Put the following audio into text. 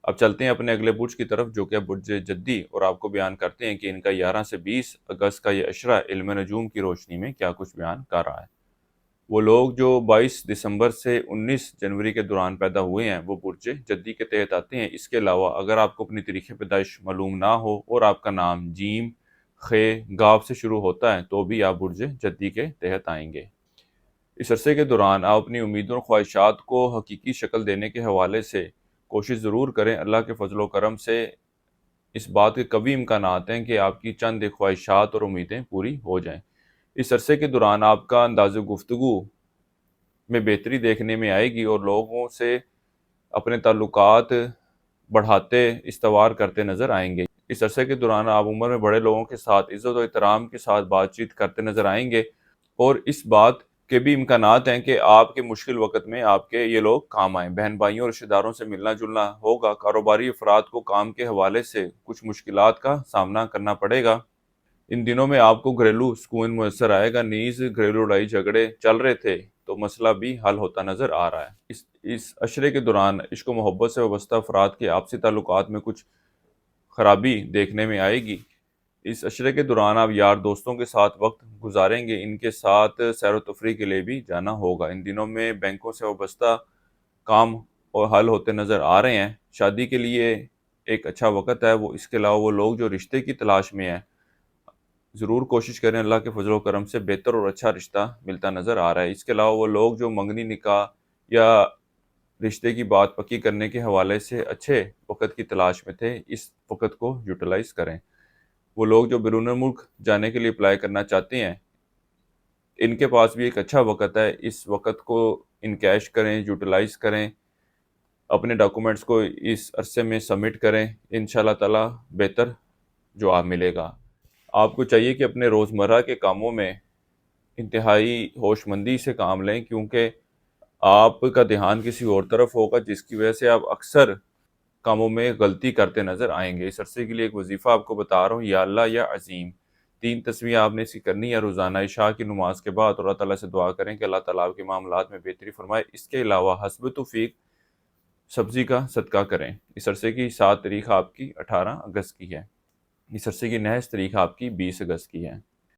اب چلتے ہیں اپنے اگلے برج کی طرف، جو کہ برج جدی، اور آپ کو بیان کرتے ہیں کہ ان کا 11 سے 20 اگست کا یہ اشرہ علم نجوم کی روشنی میں کیا کچھ بیان کر رہا ہے۔ وہ لوگ جو 22 دسمبر سے 19 جنوری کے دوران پیدا ہوئے ہیں وہ برج جدی کے تحت آتے ہیں۔ اس کے علاوہ اگر آپ کو اپنی تاریخ پیدائش معلوم نہ ہو اور آپ کا نام جیم، خ، گاف سے شروع ہوتا ہے تو بھی آپ برج جدی کے تحت آئیں گے۔ اس عرصے کے دوران آپ اپنی امیدوں اور خواہشات کو حقیقی شکل دینے کے حوالے سے کوشش ضرور کریں۔ اللہ کے فضل و کرم سے اس بات کے قوی امکانات ہیں کہ آپ کی چند خواہشات اور امیدیں پوری ہو جائیں۔ اس عرصے کے دوران آپ کا انداز گفتگو میں بہتری دیکھنے میں آئے گی اور لوگوں سے اپنے تعلقات بڑھاتے استوار کرتے نظر آئیں گے۔ اس عرصے کے دوران آپ عمر میں بڑے لوگوں کے ساتھ عزت و احترام کے ساتھ بات چیت کرتے نظر آئیں گے، اور اس بات کے بھی امکانات ہیں کہ آپ کے مشکل وقت میں آپ کے یہ لوگ کام آئیں۔ بہن بھائیوں اور رشتہ داروں سے ملنا جلنا ہوگا۔ کاروباری افراد کو کام کے حوالے سے کچھ مشکلات کا سامنا کرنا پڑے گا۔ ان دنوں میں آپ کو گھریلو سکون میسر آئے گا، نیز گھریلو لڑائی جھگڑے چل رہے تھے تو مسئلہ بھی حل ہوتا نظر آ رہا ہے۔ اس عشرے کے دوران عشق و محبت سے وابستہ افراد کے آپسی تعلقات میں کچھ خرابی دیکھنے میں آئے گی۔ اس عشرے کے دوران آپ یار دوستوں کے ساتھ وقت گزاریں گے، ان کے ساتھ سیر و تفریح کے لیے بھی جانا ہوگا۔ ان دنوں میں بینکوں سے وابستہ کام اور حل ہوتے نظر آ رہے ہیں۔ شادی کے لیے ایک اچھا وقت ہے۔ اس کے علاوہ وہ لوگ جو رشتے کی تلاش میں ہیں ضرور کوشش کریں، اللہ کے فضل و کرم سے بہتر اور اچھا رشتہ ملتا نظر آ رہا ہے۔ اس کے علاوہ وہ لوگ جو منگنی نکاح یا رشتے کی بات پکی کرنے کے حوالے سے اچھے وقت کی تلاش میں تھے، اس وقت کو یوٹیلائز کریں۔ وہ لوگ جو بیرون ملک جانے کے لیے اپلائی کرنا چاہتے ہیں، ان کے پاس بھی ایک اچھا وقت ہے۔ اس وقت کو انکیش کریں، یوٹیلائز کریں، اپنے ڈاکومنٹس کو اس عرصے میں سبمٹ کریں، انشاءاللہ تعالی بہتر جواب ملے گا۔ آپ کو چاہیے کہ اپنے روزمرہ کے کاموں میں انتہائی ہوش مندی سے کام لیں، کیونکہ آپ کا دھیان کسی اور طرف ہوگا، جس کی وجہ سے آپ اکثر کاموں میں غلطی کرتے نظر آئیں گے۔ اس عرصے کے لیے ایک وظیفہ آپ کو بتا رہا ہوں، یا اللہ یا عظیم، 3 تسبیح آپ نے اس کی کرنی ہے روزانہ عشاء کی نماز کے بعد، اور اللہ تعالیٰ سے دعا کریں کہ اللہ تعالیٰ آپ کے معاملات میں بہتری فرمائے۔ اس کے علاوہ حسب توفیق سبزی کا صدقہ کریں۔ اس عرصے کی 7 تاریخ آپ کی 18 اگست کی ہے۔ اس عرصے کی نحس تاریخ آپ کی 20 اگست کی ہے۔